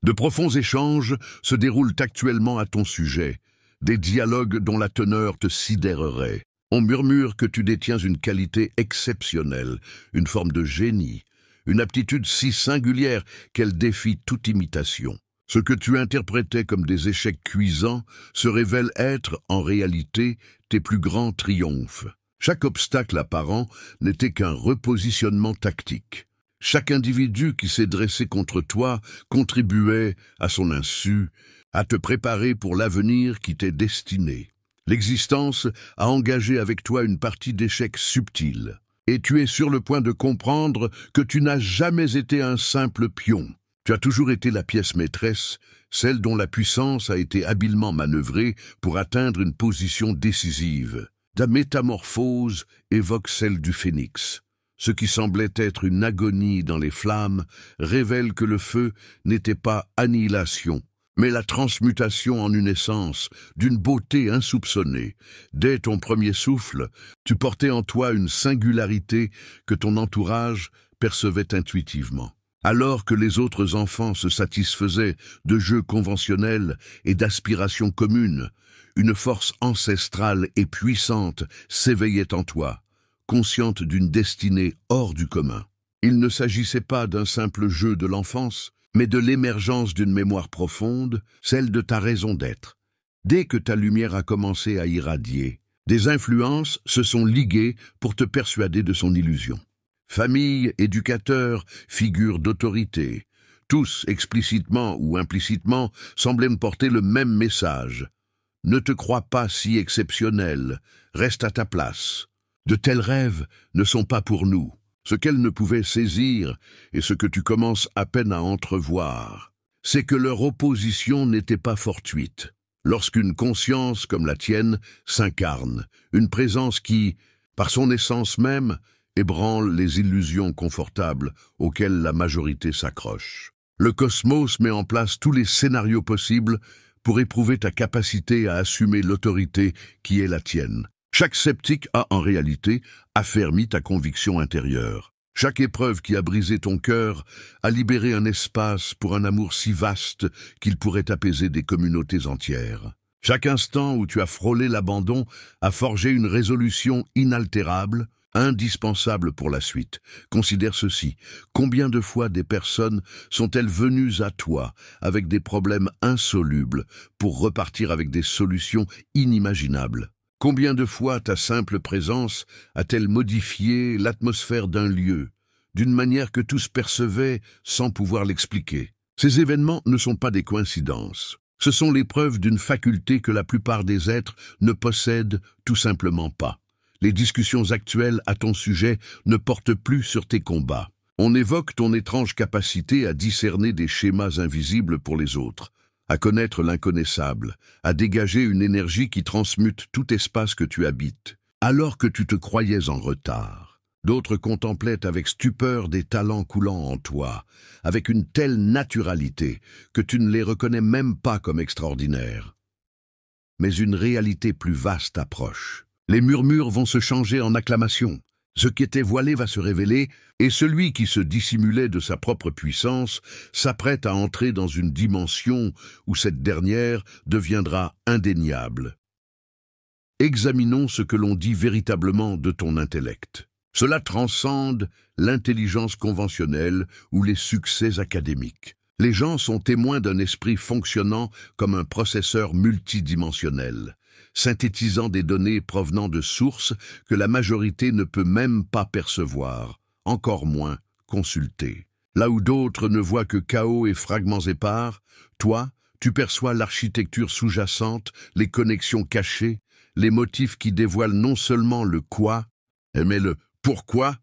De profonds échanges se déroulent actuellement à ton sujet, des dialogues dont la teneur te sidérerait. On murmure que tu détiens une qualité exceptionnelle, une forme de génie, une aptitude si singulière qu'elle défie toute imitation. Ce que tu interprétais comme des échecs cuisants se révèle être, en réalité, tes plus grands triomphes. Chaque obstacle apparent n'était qu'un repositionnement tactique. Chaque individu qui s'est dressé contre toi contribuait, à son insu, à te préparer pour l'avenir qui t'est destiné. L'existence a engagé avec toi une partie d'échecs subtils, et tu es sur le point de comprendre que tu n'as jamais été un simple pion. Tu as toujours été la pièce maîtresse, celle dont la puissance a été habilement manœuvrée pour atteindre une position décisive. Ta métamorphose évoque celle du phénix. Ce qui semblait être une agonie dans les flammes révèle que le feu n'était pas annihilation, mais la transmutation en une essence d'une beauté insoupçonnée. Dès ton premier souffle, tu portais en toi une singularité que ton entourage percevait intuitivement. Alors que les autres enfants se satisfaisaient de jeux conventionnels et d'aspirations communes, une force ancestrale et puissante s'éveillait en toi, consciente d'une destinée hors du commun. Il ne s'agissait pas d'un simple jeu de l'enfance, mais de l'émergence d'une mémoire profonde, celle de ta raison d'être. Dès que ta lumière a commencé à irradier, des influences se sont liguées pour te persuader de son illusion. Famille, éducateurs, figures d'autorité, tous, explicitement ou implicitement, semblaient me porter le même message. Ne te crois pas si exceptionnel, reste à ta place. De tels rêves ne sont pas pour nous. Ce qu'elles ne pouvaient saisir, et ce que tu commences à peine à entrevoir, c'est que leur opposition n'était pas fortuite. Lorsqu'une conscience comme la tienne s'incarne, une présence qui, par son essence même, ébranle les illusions confortables auxquelles la majorité s'accroche. Le cosmos met en place tous les scénarios possibles pour éprouver ta capacité à assumer l'autorité qui est la tienne. Chaque sceptique a en réalité affermi ta conviction intérieure. Chaque épreuve qui a brisé ton cœur a libéré un espace pour un amour si vaste qu'il pourrait apaiser des communautés entières. Chaque instant où tu as frôlé l'abandon a forgé une résolution inaltérable, indispensable pour la suite. Considère ceci. Combien de fois des personnes sont-elles venues à toi avec des problèmes insolubles pour repartir avec des solutions inimaginables? Combien de fois ta simple présence a-t-elle modifié l'atmosphère d'un lieu, d'une manière que tous percevaient sans pouvoir l'expliquer? Ces événements ne sont pas des coïncidences. Ce sont les preuves d'une faculté que la plupart des êtres ne possèdent tout simplement pas. Les discussions actuelles à ton sujet ne portent plus sur tes combats. On évoque ton étrange capacité à discerner des schémas invisibles pour les autres, à connaître l'inconnaissable, à dégager une énergie qui transmute tout espace que tu habites. Alors que tu te croyais en retard, d'autres contemplaient avec stupeur des talents coulant en toi, avec une telle naturalité que tu ne les reconnais même pas comme extraordinaires. Mais une réalité plus vaste approche. Les murmures vont se changer en acclamations. Ce qui était voilé va se révéler, et celui qui se dissimulait de sa propre puissance s'apprête à entrer dans une dimension où cette dernière deviendra indéniable. Examinons ce que l'on dit véritablement de ton intellect. Cela transcende l'intelligence conventionnelle ou les succès académiques. Les gens sont témoins d'un esprit fonctionnant comme un processeur multidimensionnel, synthétisant des données provenant de sources que la majorité ne peut même pas percevoir, encore moins consulter. Là où d'autres ne voient que chaos et fragments épars, toi, tu perçois l'architecture sous-jacente, les connexions cachées, les motifs qui dévoilent non seulement le quoi, mais le pourquoi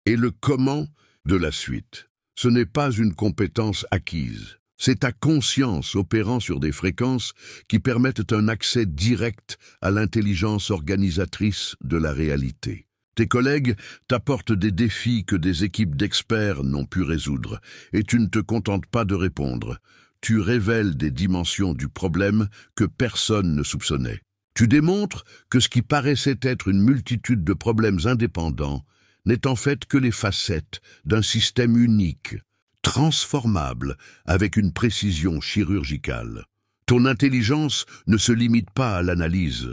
et le comment de la suite. Ce n'est pas une compétence acquise. C'est ta conscience opérant sur des fréquences qui permettent un accès direct à l'intelligence organisatrice de la réalité. Tes collègues t'apportent des défis que des équipes d'experts n'ont pu résoudre, et tu ne te contentes pas de répondre. Tu révèles des dimensions du problème que personne ne soupçonnait. Tu démontres que ce qui paraissait être une multitude de problèmes indépendants n'est en fait que les facettes d'un système unique, transformable avec une précision chirurgicale. Ton intelligence ne se limite pas à l'analyse.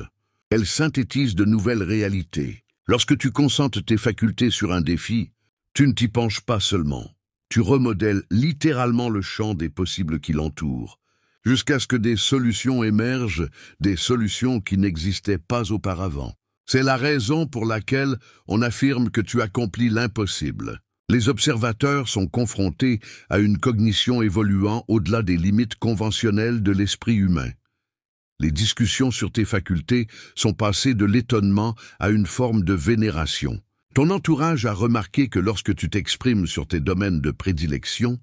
Elle synthétise de nouvelles réalités. Lorsque tu concentres tes facultés sur un défi, tu ne t'y penches pas seulement. Tu remodèles littéralement le champ des possibles qui l'entourent, jusqu'à ce que des solutions émergent, des solutions qui n'existaient pas auparavant. C'est la raison pour laquelle on affirme que tu accomplis l'impossible. Les observateurs sont confrontés à une cognition évoluant au-delà des limites conventionnelles de l'esprit humain. Les discussions sur tes facultés sont passées de l'étonnement à une forme de vénération. Ton entourage a remarqué que lorsque tu t'exprimes sur tes domaines de prédilection,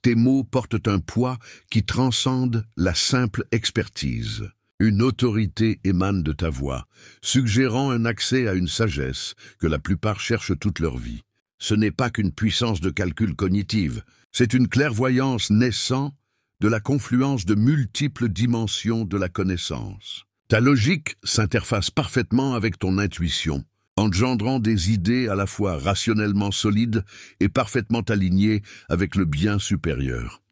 tes mots portent un poids qui transcende la simple expertise. Une autorité émane de ta voix, suggérant un accès à une sagesse que la plupart cherchent toute leur vie. Ce n'est pas qu'une puissance de calcul cognitive, c'est une clairvoyance naissant de la confluence de multiples dimensions de la connaissance. Ta logique s'interface parfaitement avec ton intuition, engendrant des idées à la fois rationnellement solides et parfaitement alignées avec le bien supérieur.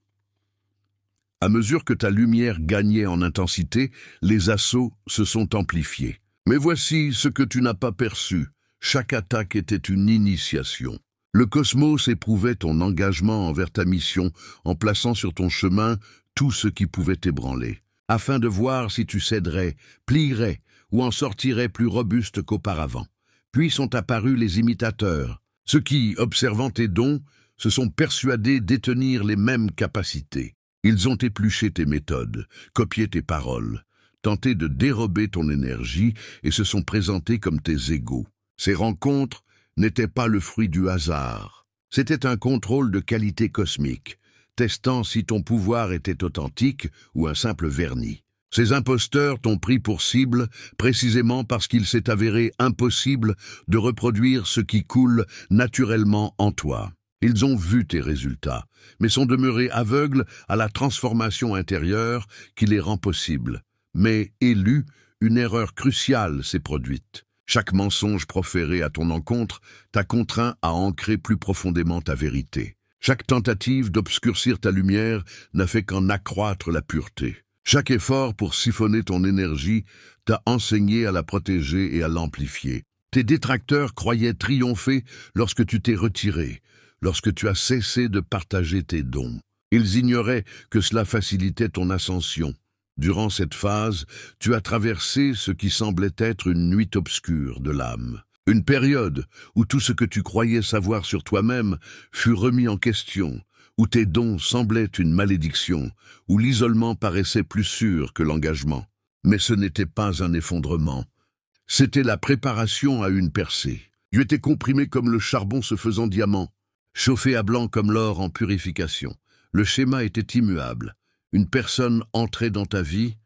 À mesure que ta lumière gagnait en intensité, les assauts se sont amplifiés. Mais voici ce que tu n'as pas perçu. Chaque attaque était une initiation. Le cosmos éprouvait ton engagement envers ta mission en plaçant sur ton chemin tout ce qui pouvait t'ébranler, afin de voir si tu céderais, plierais ou en sortirais plus robuste qu'auparavant. Puis sont apparus les imitateurs, ceux qui, observant tes dons, se sont persuadés détenir les mêmes capacités. Ils ont épluché tes méthodes, copié tes paroles, tenté de dérober ton énergie et se sont présentés comme tes égaux. Ces rencontres n'était pas le fruit du hasard. C'était un contrôle de qualité cosmique, testant si ton pouvoir était authentique ou un simple vernis. Ces imposteurs t'ont pris pour cible précisément parce qu'il s'est avéré impossible de reproduire ce qui coule naturellement en toi. Ils ont vu tes résultats, mais sont demeurés aveugles à la transformation intérieure qui les rend possibles. Mais, élu, une erreur cruciale s'est produite. Chaque mensonge proféré à ton encontre t'a contraint à ancrer plus profondément ta vérité. Chaque tentative d'obscurcir ta lumière n'a fait qu'en accroître la pureté. Chaque effort pour siphonner ton énergie t'a enseigné à la protéger et à l'amplifier. Tes détracteurs croyaient triompher lorsque tu t'es retiré, lorsque tu as cessé de partager tes dons. Ils ignoraient que cela facilitait ton ascension. Durant cette phase, tu as traversé ce qui semblait être une nuit obscure de l'âme. Une période où tout ce que tu croyais savoir sur toi-même fut remis en question, où tes dons semblaient une malédiction, où l'isolement paraissait plus sûr que l'engagement. Mais ce n'était pas un effondrement. C'était la préparation à une percée. Tu étais comprimé comme le charbon se faisant diamant, chauffé à blanc comme l'or en purification. Le schéma était immuable. Une personne entrée dans ta vie,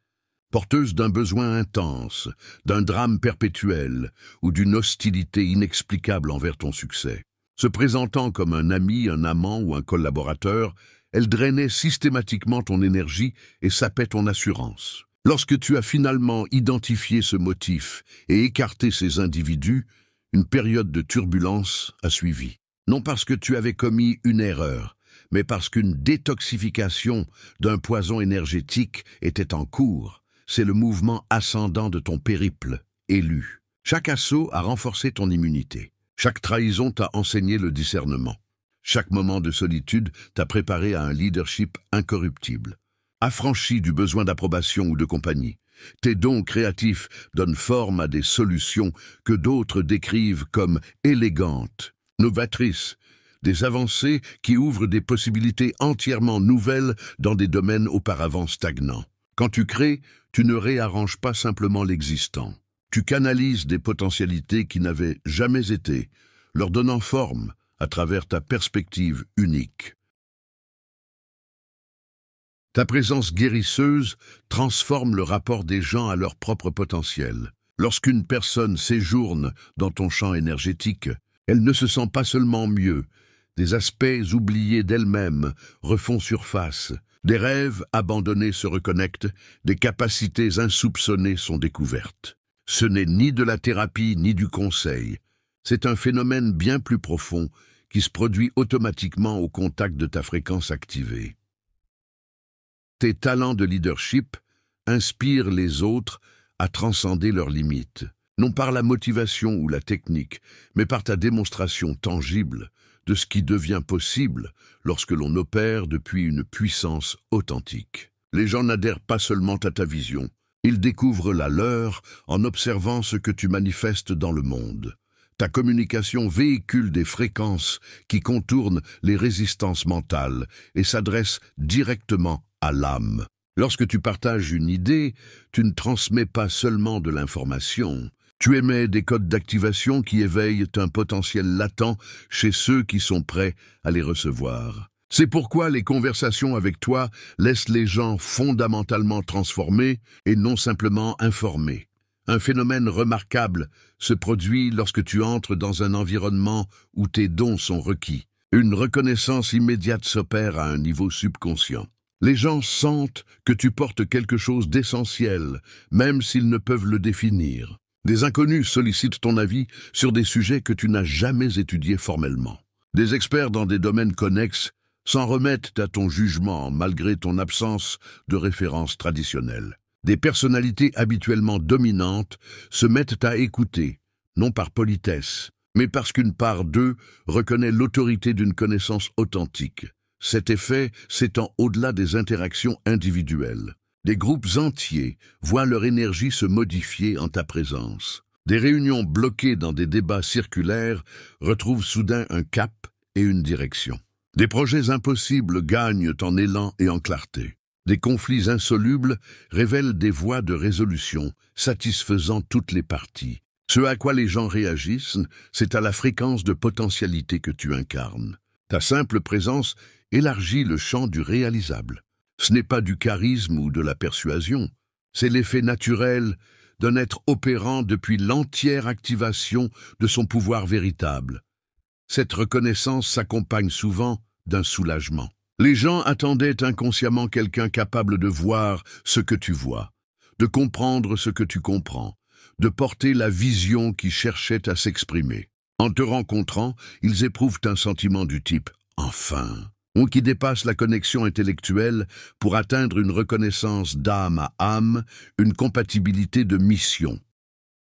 porteuse d'un besoin intense, d'un drame perpétuel ou d'une hostilité inexplicable envers ton succès. Se présentant comme un ami, un amant ou un collaborateur, elle drainait systématiquement ton énergie et sapait ton assurance. Lorsque tu as finalement identifié ce motif et écarté ces individus, une période de turbulence a suivi. Non parce que tu avais commis une erreur, mais parce qu'une détoxification d'un poison énergétique était en cours. C'est le mouvement ascendant de ton périple, élu. Chaque assaut a renforcé ton immunité. Chaque trahison t'a enseigné le discernement. Chaque moment de solitude t'a préparé à un leadership incorruptible. Affranchi du besoin d'approbation ou de compagnie, tes dons créatifs donnent forme à des solutions que d'autres décrivent comme élégantes, novatrices, des avancées qui ouvrent des possibilités entièrement nouvelles dans des domaines auparavant stagnants. Quand tu crées, tu ne réarranges pas simplement l'existant. Tu canalises des potentialités qui n'avaient jamais été, leur donnant forme à travers ta perspective unique. Ta présence guérisseuse transforme le rapport des gens à leur propre potentiel. Lorsqu'une personne séjourne dans ton champ énergétique, elle ne se sent pas seulement mieux. Des aspects oubliés d'elle-même refont surface. Des rêves abandonnés se reconnectent, des capacités insoupçonnées sont découvertes. Ce n'est ni de la thérapie ni du conseil. C'est un phénomène bien plus profond qui se produit automatiquement au contact de ta fréquence activée. Tes talents de leadership inspirent les autres à transcender leurs limites, non par la motivation ou la technique, mais par ta démonstration tangible de ce qui devient possible lorsque l'on opère depuis une puissance authentique. Les gens n'adhèrent pas seulement à ta vision, ils découvrent la leur en observant ce que tu manifestes dans le monde. Ta communication véhicule des fréquences qui contournent les résistances mentales et s'adressent directement à l'âme. Lorsque tu partages une idée, tu ne transmets pas seulement de l'information. Tu émets des codes d'activation qui éveillent un potentiel latent chez ceux qui sont prêts à les recevoir. C'est pourquoi les conversations avec toi laissent les gens fondamentalement transformés et non simplement informés. Un phénomène remarquable se produit lorsque tu entres dans un environnement où tes dons sont requis. Une reconnaissance immédiate s'opère à un niveau subconscient. Les gens sentent que tu portes quelque chose d'essentiel, même s'ils ne peuvent le définir. Des inconnus sollicitent ton avis sur des sujets que tu n'as jamais étudiés formellement. Des experts dans des domaines connexes s'en remettent à ton jugement malgré ton absence de références traditionnelles. Des personnalités habituellement dominantes se mettent à écouter, non par politesse, mais parce qu'une part d'eux reconnaît l'autorité d'une connaissance authentique. Cet effet s'étend au-delà des interactions individuelles. Des groupes entiers voient leur énergie se modifier en ta présence. Des réunions bloquées dans des débats circulaires retrouvent soudain un cap et une direction. Des projets impossibles gagnent en élan et en clarté. Des conflits insolubles révèlent des voies de résolution, satisfaisant toutes les parties. Ce à quoi les gens réagissent, c'est à la fréquence de potentialité que tu incarnes. Ta simple présence élargit le champ du réalisable. Ce n'est pas du charisme ou de la persuasion, c'est l'effet naturel d'un être opérant depuis l'entière activation de son pouvoir véritable. Cette reconnaissance s'accompagne souvent d'un soulagement. Les gens attendaient inconsciemment quelqu'un capable de voir ce que tu vois, de comprendre ce que tu comprends, de porter la vision qui cherchait à s'exprimer. En te rencontrant, ils éprouvent un sentiment du type « enfin ». Ou qui dépasse la connexion intellectuelle pour atteindre une reconnaissance d'âme à âme, une compatibilité de mission.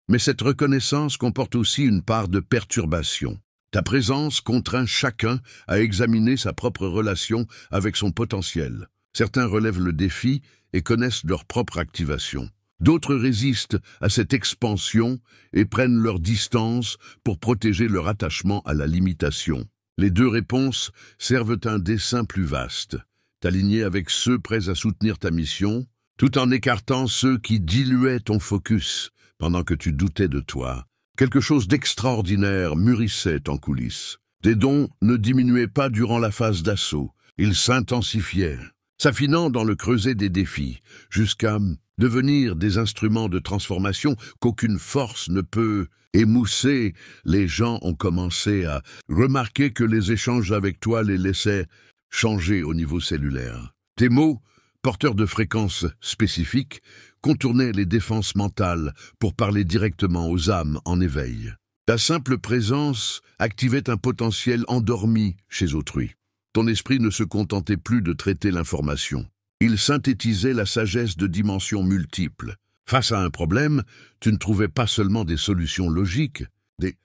Mais cette reconnaissance comporte aussi une part de perturbation. Ta présence contraint chacun à examiner sa propre relation avec son potentiel. Certains relèvent le défi et connaissent leur propre activation. D'autres résistent à cette expansion et prennent leur distance pour protéger leur attachement à la limitation. Les deux réponses servent un dessein plus vaste, t'aligner avec ceux prêts à soutenir ta mission, tout en écartant ceux qui diluaient ton focus pendant que tu doutais de toi. Quelque chose d'extraordinaire mûrissait en coulisses. Tes dons ne diminuaient pas durant la phase d'assaut, ils s'intensifiaient, s'affinant dans le creuset des défis, jusqu'à devenir des instruments de transformation qu'aucune force ne peut émousser. Les gens ont commencé à remarquer que les échanges avec toi les laissaient changer au niveau cellulaire. Tes mots, porteurs de fréquences spécifiques, contournaient les défenses mentales pour parler directement aux âmes en éveil. Ta simple présence activait un potentiel endormi chez autrui. Ton esprit ne se contentait plus de traiter l'information. Il synthétisait la sagesse de dimensions multiples. Face à un problème, tu ne trouvais pas seulement des solutions logiques. Des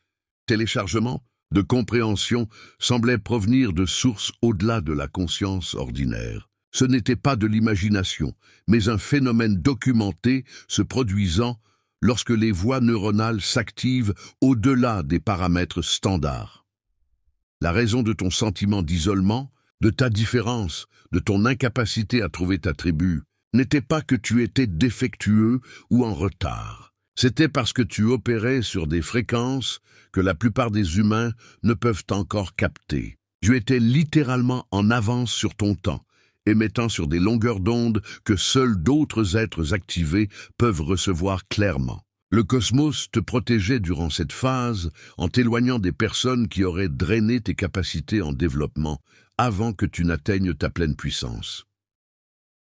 téléchargements de compréhension semblaient provenir de sources au-delà de la conscience ordinaire. Ce n'était pas de l'imagination, mais un phénomène documenté se produisant lorsque les voies neuronales s'activent au-delà des paramètres standards. La raison de ton sentiment d'isolement, de ta différence, de ton incapacité à trouver ta tribu, n'était pas que tu étais défectueux ou en retard. C'était parce que tu opérais sur des fréquences que la plupart des humains ne peuvent encore capter. Tu étais littéralement en avance sur ton temps, émettant sur des longueurs d'onde que seuls d'autres êtres activés peuvent recevoir clairement. Le cosmos te protégeait durant cette phase en t'éloignant des personnes qui auraient drainé tes capacités en développement avant que tu n'atteignes ta pleine puissance.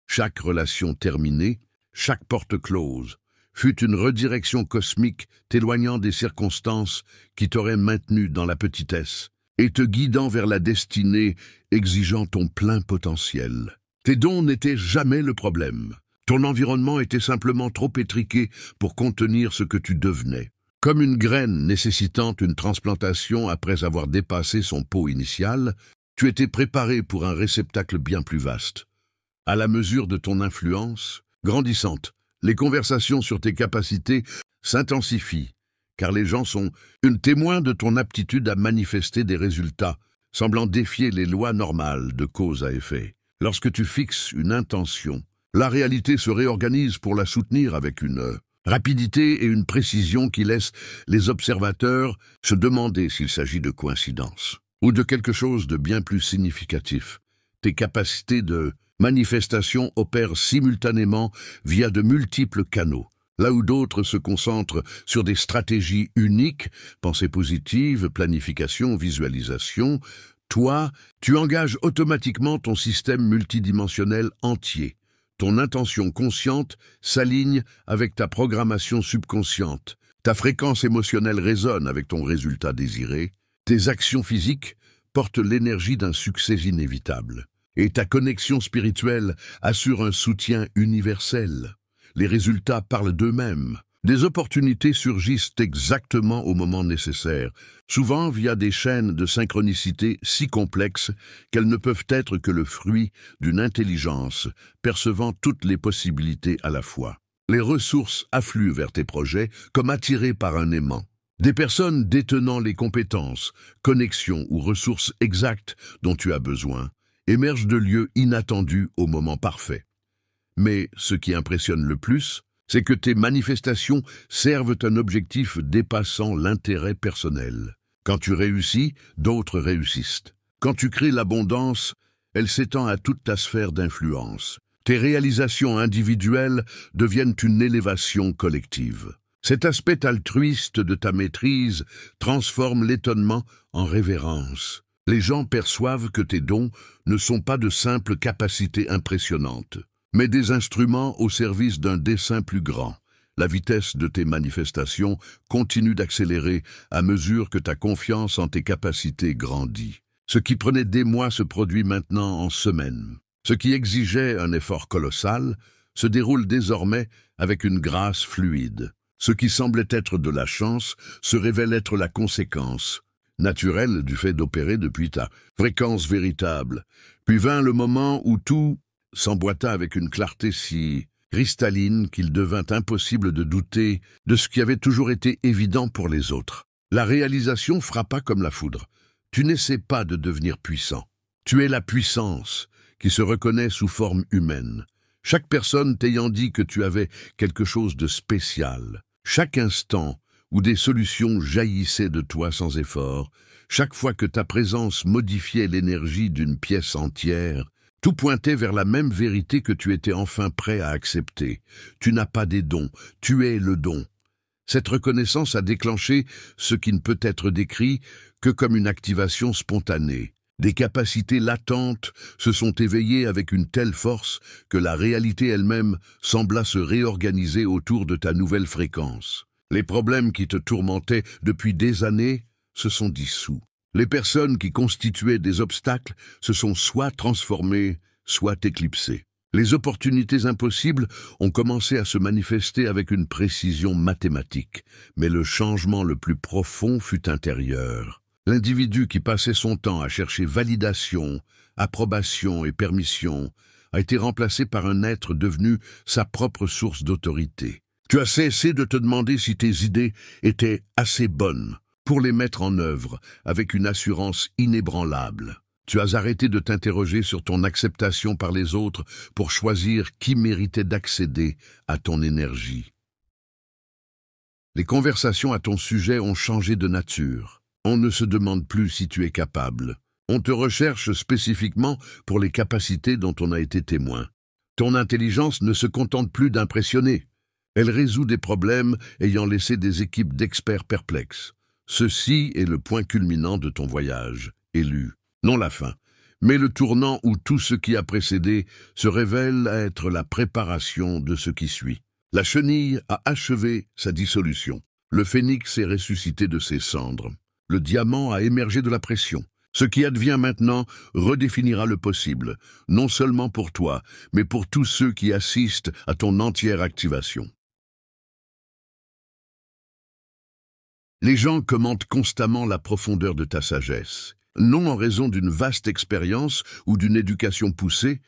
Chaque relation terminée, chaque porte close, fut une redirection cosmique t'éloignant des circonstances qui t'auraient maintenu dans la petitesse et te guidant vers la destinée exigeant ton plein potentiel. Tes dons n'étaient jamais le problème. Ton environnement était simplement trop étriqué pour contenir ce que tu devenais. Comme une graine nécessitant une transplantation après avoir dépassé son pot initial, tu étais préparé pour un réceptacle bien plus vaste. À la mesure de ton influence grandissante, les conversations sur tes capacités s'intensifient, car les gens sont témoins de ton aptitude à manifester des résultats, semblant défier les lois normales de cause à effet. Lorsque tu fixes une intention, la réalité se réorganise pour la soutenir avec une rapidité et une précision qui laissent les observateurs se demander s'il s'agit de coïncidence ou de quelque chose de bien plus significatif. Tes capacités de manifestation opèrent simultanément via de multiples canaux. Là où d'autres se concentrent sur des stratégies uniques, pensée positive, planification, visualisation, toi, tu engages automatiquement ton système multidimensionnel entier. Ton intention consciente s'aligne avec ta programmation subconsciente. Ta fréquence émotionnelle résonne avec ton résultat désiré. Tes actions physiques portent l'énergie d'un succès inévitable. Et ta connexion spirituelle assure un soutien universel. Les résultats parlent d'eux-mêmes. Des opportunités surgissent exactement au moment nécessaire, souvent via des chaînes de synchronicité si complexes qu'elles ne peuvent être que le fruit d'une intelligence percevant toutes les possibilités à la fois. Les ressources affluent vers tes projets comme attirées par un aimant. Des personnes détenant les compétences, connexions ou ressources exactes dont tu as besoin émergent de lieux inattendus au moment parfait. Mais ce qui impressionne le plus, c'est que tes manifestations servent un objectif dépassant l'intérêt personnel. Quand tu réussis, d'autres réussissent. Quand tu crées l'abondance, elle s'étend à toute ta sphère d'influence. Tes réalisations individuelles deviennent une élévation collective. Cet aspect altruiste de ta maîtrise transforme l'étonnement en révérence. Les gens perçoivent que tes dons ne sont pas de simples capacités impressionnantes, mais des instruments au service d'un dessein plus grand. La vitesse de tes manifestations continue d'accélérer à mesure que ta confiance en tes capacités grandit. Ce qui prenait des mois se produit maintenant en semaines. Ce qui exigeait un effort colossal se déroule désormais avec une grâce fluide. Ce qui semblait être de la chance se révèle être la conséquence naturelle du fait d'opérer depuis ta fréquence véritable. Puis vint le moment où tout s'emboîta avec une clarté si cristalline qu'il devint impossible de douter de ce qui avait toujours été évident pour les autres. La réalisation frappa comme la foudre. Tu n'essaies pas de devenir puissant. Tu es la puissance qui se reconnaît sous forme humaine. Chaque personne t'ayant dit que tu avais quelque chose de spécial. Chaque instant où des solutions jaillissaient de toi sans effort, chaque fois que ta présence modifiait l'énergie d'une pièce entière, tout pointait vers la même vérité que tu étais enfin prêt à accepter. Tu n'as pas des dons, tu es le don. Cette reconnaissance a déclenché ce qui ne peut être décrit que comme une activation spontanée. Des capacités latentes se sont éveillées avec une telle force que la réalité elle-même sembla se réorganiser autour de ta nouvelle fréquence. Les problèmes qui te tourmentaient depuis des années se sont dissous. Les personnes qui constituaient des obstacles se sont soit transformées, soit éclipsées. Les opportunités impossibles ont commencé à se manifester avec une précision mathématique, mais le changement le plus profond fut intérieur. L'individu qui passait son temps à chercher validation, approbation et permission a été remplacé par un être devenu sa propre source d'autorité. Tu as cessé de te demander si tes idées étaient assez bonnes pour les mettre en œuvre avec une assurance inébranlable. Tu as arrêté de t'interroger sur ton acceptation par les autres pour choisir qui méritait d'accéder à ton énergie. Les conversations à ton sujet ont changé de nature. On ne se demande plus si tu es capable. On te recherche spécifiquement pour les capacités dont on a été témoin. Ton intelligence ne se contente plus d'impressionner. Elle résout des problèmes ayant laissé des équipes d'experts perplexes. Ceci est le point culminant de ton voyage, élu. Non la fin, mais le tournant où tout ce qui a précédé se révèle être la préparation de ce qui suit. La chenille a achevé sa dissolution. Le phénix est ressuscité de ses cendres. Le diamant a émergé de la pression. Ce qui advient maintenant redéfinira le possible, non seulement pour toi, mais pour tous ceux qui assistent à ton entière activation. Les gens commentent constamment la profondeur de ta sagesse, non en raison d'une vaste expérience ou d'une éducation poussée,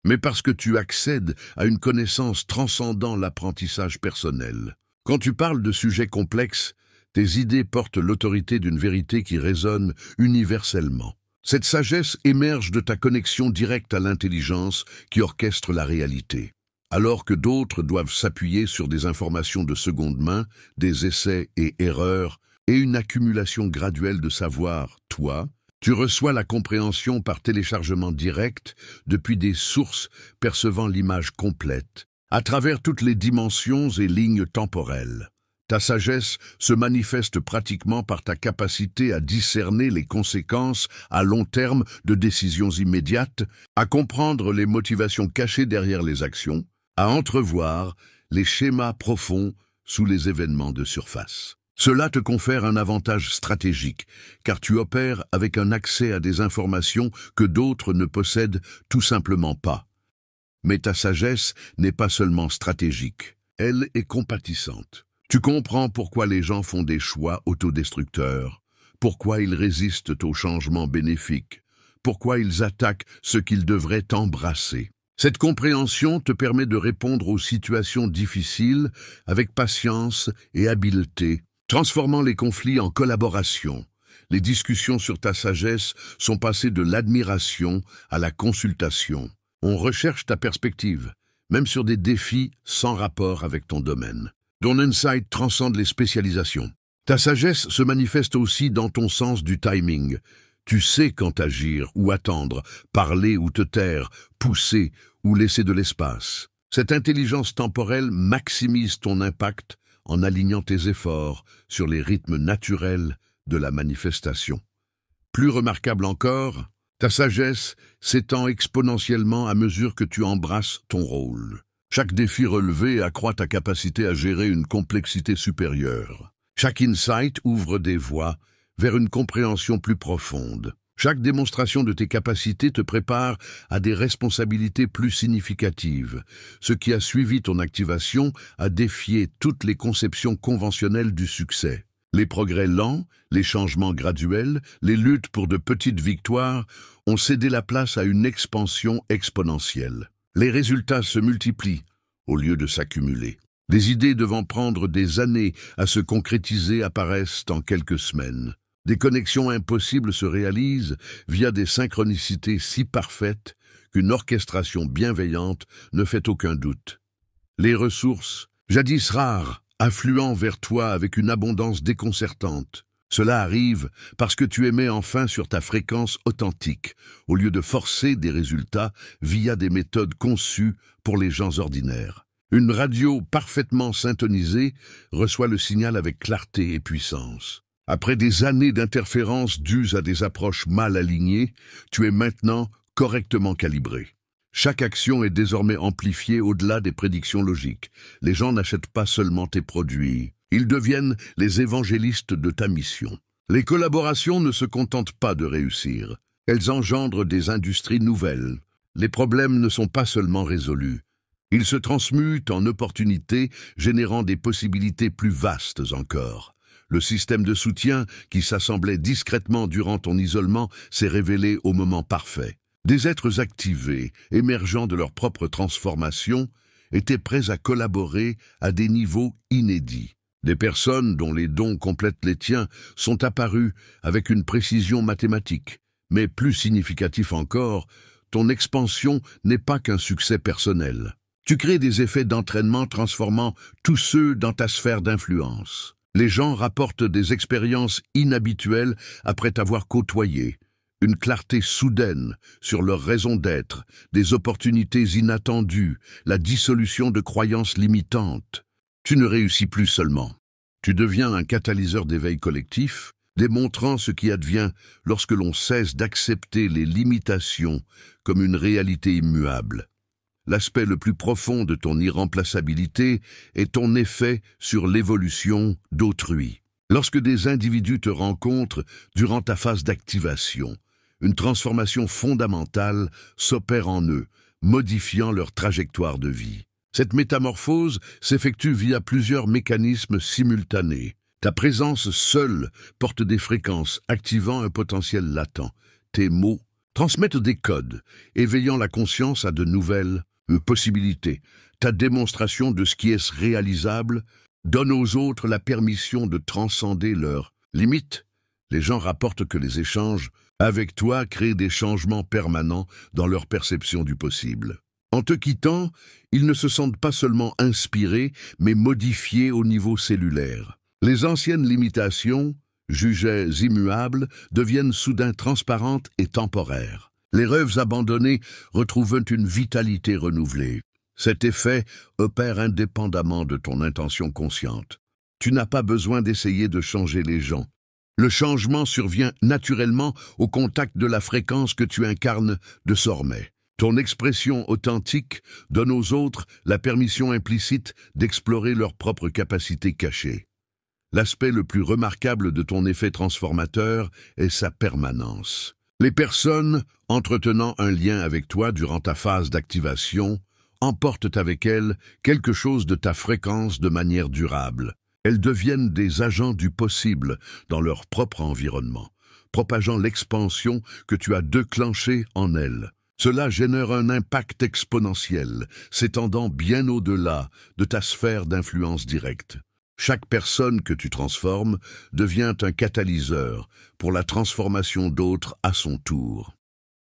mais parce que tu accèdes à une connaissance transcendant l'apprentissage personnel. Quand tu parles de sujets complexes, tes idées portent l'autorité d'une vérité qui résonne universellement. Cette sagesse émerge de ta connexion directe à l'intelligence qui orchestre la réalité. Alors que d'autres doivent s'appuyer sur des informations de seconde main, des essais et erreurs, et une accumulation graduelle de savoir, toi, tu reçois la compréhension par téléchargement direct depuis des sources percevant l'image complète, à travers toutes les dimensions et lignes temporelles. Ta sagesse se manifeste pratiquement par ta capacité à discerner les conséquences à long terme de décisions immédiates, à comprendre les motivations cachées derrière les actions, à entrevoir les schémas profonds sous les événements de surface. Cela te confère un avantage stratégique, car tu opères avec un accès à des informations que d'autres ne possèdent tout simplement pas. Mais ta sagesse n'est pas seulement stratégique, elle est compatissante. Tu comprends pourquoi les gens font des choix autodestructeurs, pourquoi ils résistent aux changements bénéfiques, pourquoi ils attaquent ce qu'ils devraient embrasser. Cette compréhension te permet de répondre aux situations difficiles avec patience et habileté, transformant les conflits en collaboration. Les discussions sur ta sagesse sont passées de l'admiration à la consultation. On recherche ta perspective, même sur des défis sans rapport avec ton domaine. Ton insight transcende les spécialisations. Ta sagesse se manifeste aussi dans ton sens du timing. Tu sais quand agir ou attendre, parler ou te taire, pousser ou laisser de l'espace. Cette intelligence temporelle maximise ton impact en alignant tes efforts sur les rythmes naturels de la manifestation. Plus remarquable encore, ta sagesse s'étend exponentiellement à mesure que tu embrasses ton rôle. Chaque défi relevé accroît ta capacité à gérer une complexité supérieure. Chaque insight ouvre des voies vers une compréhension plus profonde. Chaque démonstration de tes capacités te prépare à des responsabilités plus significatives. Ce qui a suivi ton activation a défié toutes les conceptions conventionnelles du succès. Les progrès lents, les changements graduels, les luttes pour de petites victoires ont cédé la place à une expansion exponentielle. Les résultats se multiplient au lieu de s'accumuler. Des idées devant prendre des années à se concrétiser apparaissent en quelques semaines. Des connexions impossibles se réalisent via des synchronicités si parfaites qu'une orchestration bienveillante ne fait aucun doute. Les ressources, jadis rares, affluent vers toi avec une abondance déconcertante. Cela arrive parce que tu émets enfin sur ta fréquence authentique, au lieu de forcer des résultats via des méthodes conçues pour les gens ordinaires. Une radio parfaitement syntonisée reçoit le signal avec clarté et puissance. Après des années d'interférences dues à des approches mal alignées, tu es maintenant correctement calibré. Chaque action est désormais amplifiée au-delà des prédictions logiques. Les gens n'achètent pas seulement tes produits. Ils deviennent les évangélistes de ta mission. Les collaborations ne se contentent pas de réussir. Elles engendrent des industries nouvelles. Les problèmes ne sont pas seulement résolus. Ils se transmutent en opportunités, générant des possibilités plus vastes encore. Le système de soutien qui s'assemblait discrètement durant ton isolement s'est révélé au moment parfait. Des êtres activés, émergeant de leur propre transformation, étaient prêts à collaborer à des niveaux inédits. Des personnes dont les dons complètent les tiens sont apparues avec une précision mathématique. Mais plus significatif encore, ton expansion n'est pas qu'un succès personnel. Tu crées des effets d'entraînement transformant tous ceux dans ta sphère d'influence. Les gens rapportent des expériences inhabituelles après t'avoir côtoyé, une clarté soudaine sur leur raison d'être, des opportunités inattendues, la dissolution de croyances limitantes. Tu ne réussis plus seulement. Tu deviens un catalyseur d'éveil collectif, démontrant ce qui advient lorsque l'on cesse d'accepter les limitations comme une réalité immuable. L'aspect le plus profond de ton irremplaçabilité est ton effet sur l'évolution d'autrui. Lorsque des individus te rencontrent durant ta phase d'activation, Une transformation fondamentale s'opère en eux, modifiant leur trajectoire de vie. Cette métamorphose s'effectue via plusieurs mécanismes simultanés. Ta présence seule porte des fréquences, activant un potentiel latent. Tes mots transmettent des codes, éveillant la conscience à de nouvelles possibilités. Ta démonstration de ce qui est réalisable donne aux autres la permission de transcender leurs limites. Les gens rapportent que les échanges avec toi créent des changements permanents dans leur perception du possible. En te quittant, ils ne se sentent pas seulement inspirés, mais modifiés au niveau cellulaire. Les anciennes limitations, jugées immuables, deviennent soudain transparentes et temporaires. Les rêves abandonnés retrouvent une vitalité renouvelée. Cet effet opère indépendamment de ton intention consciente. Tu n'as pas besoin d'essayer de changer les gens. Le changement survient naturellement au contact de la fréquence que tu incarnes désormais. Ton expression authentique donne aux autres la permission implicite d'explorer leurs propres capacités cachées. L'aspect le plus remarquable de ton effet transformateur est sa permanence. Les personnes entretenant un lien avec toi durant ta phase d'activation emportent avec elles quelque chose de ta fréquence de manière durable. Elles deviennent des agents du possible dans leur propre environnement, propageant l'expansion que tu as déclenchée en elles. Cela génère un impact exponentiel, s'étendant bien au-delà de ta sphère d'influence directe. Chaque personne que tu transformes devient un catalyseur pour la transformation d'autres à son tour.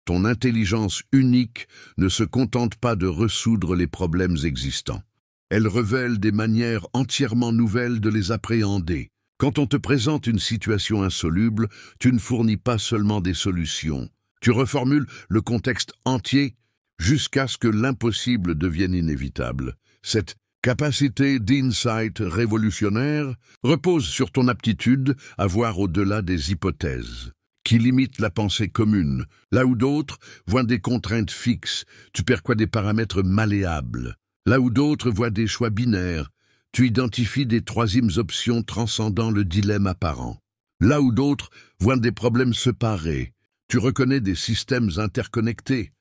Ton intelligence unique ne se contente pas de résoudre les problèmes existants. Elle révèle des manières entièrement nouvelles de les appréhender. Quand on te présente une situation insoluble, tu ne fournis pas seulement des solutions. Tu reformules le contexte entier jusqu'à ce que l'impossible devienne inévitable. Cette capacité d'insight révolutionnaire repose sur ton aptitude à voir au-delà des hypothèses, qui limitent la pensée commune. Là où d'autres voient des contraintes fixes, tu perçois des paramètres malléables. Là où d'autres voient des choix binaires, tu identifies des troisièmes options transcendant le dilemme apparent. Là où d'autres voient des problèmes séparés, tu reconnais des systèmes interconnectés,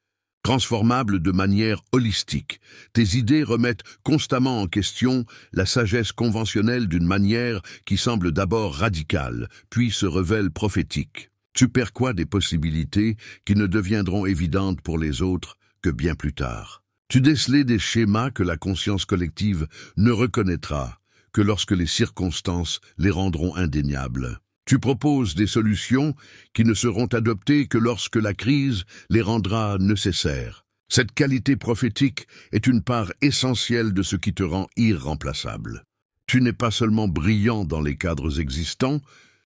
transformables de manière holistique. Tes idées remettent constamment en question la sagesse conventionnelle d'une manière qui semble d'abord radicale, puis se révèle prophétique. Tu perçois des possibilités qui ne deviendront évidentes pour les autres que bien plus tard. Tu déceles des schémas que la conscience collective ne reconnaîtra que lorsque les circonstances les rendront indéniables. Tu proposes des solutions qui ne seront adoptées que lorsque la crise les rendra nécessaires. Cette qualité prophétique est une part essentielle de ce qui te rend irremplaçable. Tu n'es pas seulement brillant dans les cadres existants,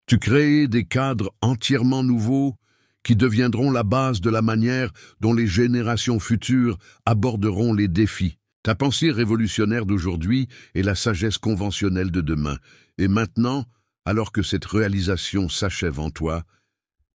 tu crées des cadres entièrement nouveaux qui deviendront la base de la manière dont les générations futures aborderont les défis. Ta pensée révolutionnaire d'aujourd'hui est la sagesse conventionnelle de demain. Et maintenant, alors que cette réalisation s'achève en toi,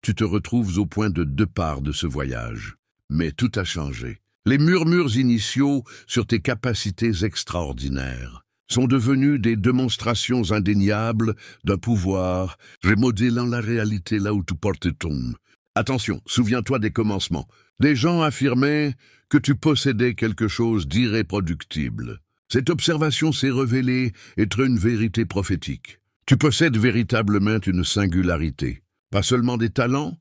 tu te retrouves au point de départ de ce voyage. Mais tout a changé. Les murmures initiaux sur tes capacités extraordinaires sont devenus des démonstrations indéniables d'un pouvoir remodelant la réalité là où tu portes ton. Attention, souviens-toi des commencements. Des gens affirmaient que tu possédais quelque chose d'irréproductible. Cette observation s'est révélée être une vérité prophétique. Tu possèdes véritablement une singularité. Pas seulement des talents,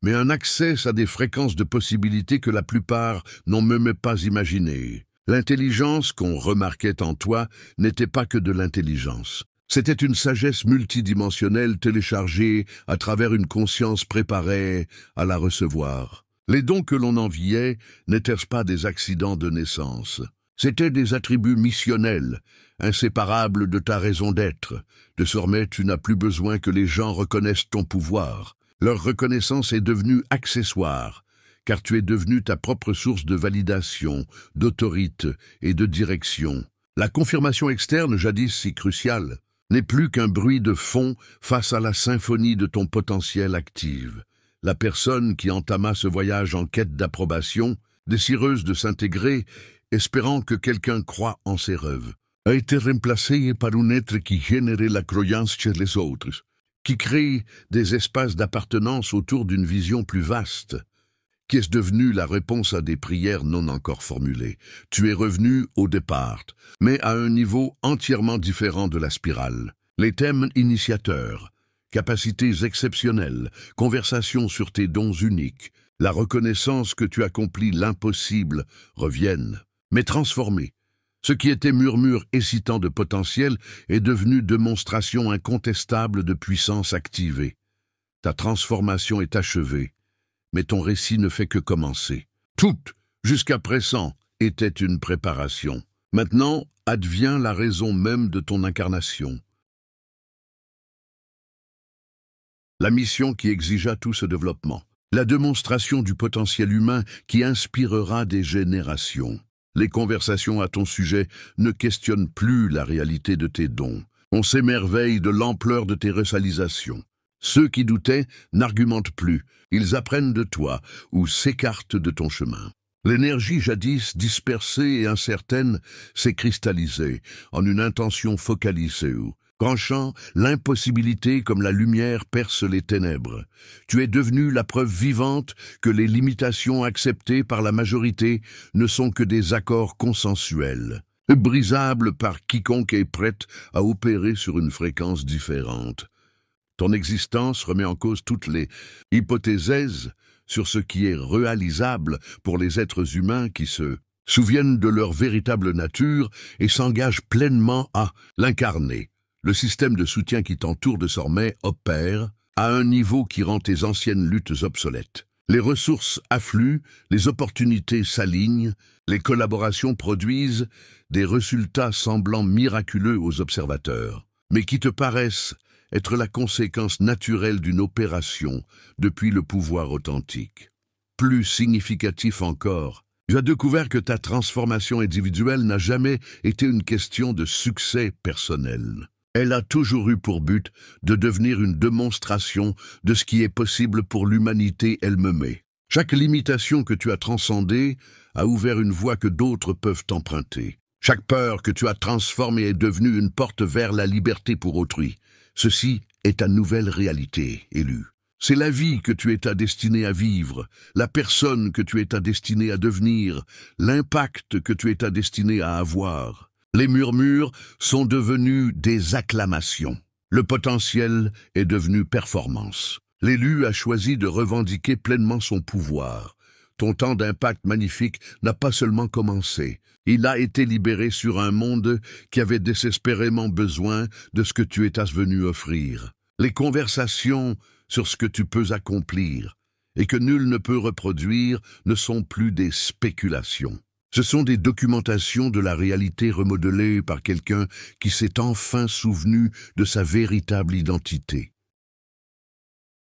mais un accès à des fréquences de possibilités que la plupart n'ont même pas imaginées. L'intelligence qu'on remarquait en toi n'était pas que de l'intelligence. C'était une sagesse multidimensionnelle téléchargée à travers une conscience préparée à la recevoir. Les dons que l'on enviait n'étaient pas des accidents de naissance. C'étaient des attributs missionnels, inséparables de ta raison d'être. Désormais, tu n'as plus besoin que les gens reconnaissent ton pouvoir. Leur reconnaissance est devenue accessoire, car tu es devenu ta propre source de validation, d'autorité et de direction. La confirmation externe, jadis si cruciale, n'est plus qu'un bruit de fond face à la symphonie de ton potentiel active. La personne qui entama ce voyage en quête d'approbation, désireuse de s'intégrer, espérant que quelqu'un croie en ses rêves, a été remplacée par un être qui générait la croyance chez les autres. qui crée des espaces d'appartenance autour d'une vision plus vaste, qui est devenue la réponse à des prières non encore formulées. Tu es revenu au départ, mais à un niveau entièrement différent de la spirale. Les thèmes initiateurs, capacités exceptionnelles, conversations sur tes dons uniques, la reconnaissance que tu accomplis l'impossible reviennent, mais transformés. Ce qui était murmure hésitant de potentiel est devenu démonstration incontestable de puissance activée. Ta transformation est achevée, mais ton récit ne fait que commencer. Tout, jusqu'à présent, était une préparation. Maintenant, advient la raison même de ton incarnation. La mission qui exigea tout ce développement. La démonstration du potentiel humain qui inspirera des générations. Les conversations à ton sujet ne questionnent plus la réalité de tes dons. On s'émerveille de l'ampleur de tes réalisations. Ceux qui doutaient n'argumentent plus. Ils apprennent de toi ou s'écartent de ton chemin. L'énergie jadis dispersée et incertaine s'est cristallisée en une intention focalisée où, tranchant l'impossibilité comme la lumière perce les ténèbres. Tu es devenu la preuve vivante que les limitations acceptées par la majorité ne sont que des accords consensuels, brisables par quiconque est prête à opérer sur une fréquence différente. Ton existence remet en cause toutes les hypothèses sur ce qui est réalisable pour les êtres humains qui se souviennent de leur véritable nature et s'engagent pleinement à l'incarner. Le système de soutien qui t'entoure désormais opère à un niveau qui rend tes anciennes luttes obsolètes. Les ressources affluent, les opportunités s'alignent, les collaborations produisent des résultats semblant miraculeux aux observateurs, mais qui te paraissent être la conséquence naturelle d'une opération depuis le pouvoir authentique. Plus significatif encore, tu as découvert que ta transformation individuelle n'a jamais été une question de succès personnel. Elle a toujours eu pour but de devenir une démonstration de ce qui est possible pour l'humanité elle-même. Chaque limitation que tu as transcendée a ouvert une voie que d'autres peuvent emprunter. Chaque peur que tu as transformée est devenue une porte vers la liberté pour autrui. Ceci est ta nouvelle réalité, élue. C'est la vie que tu es destiné à vivre, la personne que tu es destiné à devenir, l'impact que tu es destiné à avoir. Les murmures sont devenus des acclamations. Le potentiel est devenu performance. L'élu a choisi de revendiquer pleinement son pouvoir. Ton temps d'impact magnifique n'a pas seulement commencé. Il a été libéré sur un monde qui avait désespérément besoin de ce que tu étais venu offrir. Les conversations sur ce que tu peux accomplir et que nul ne peut reproduire ne sont plus des spéculations. Ce sont des documentations de la réalité remodelée par quelqu'un qui s'est enfin souvenu de sa véritable identité.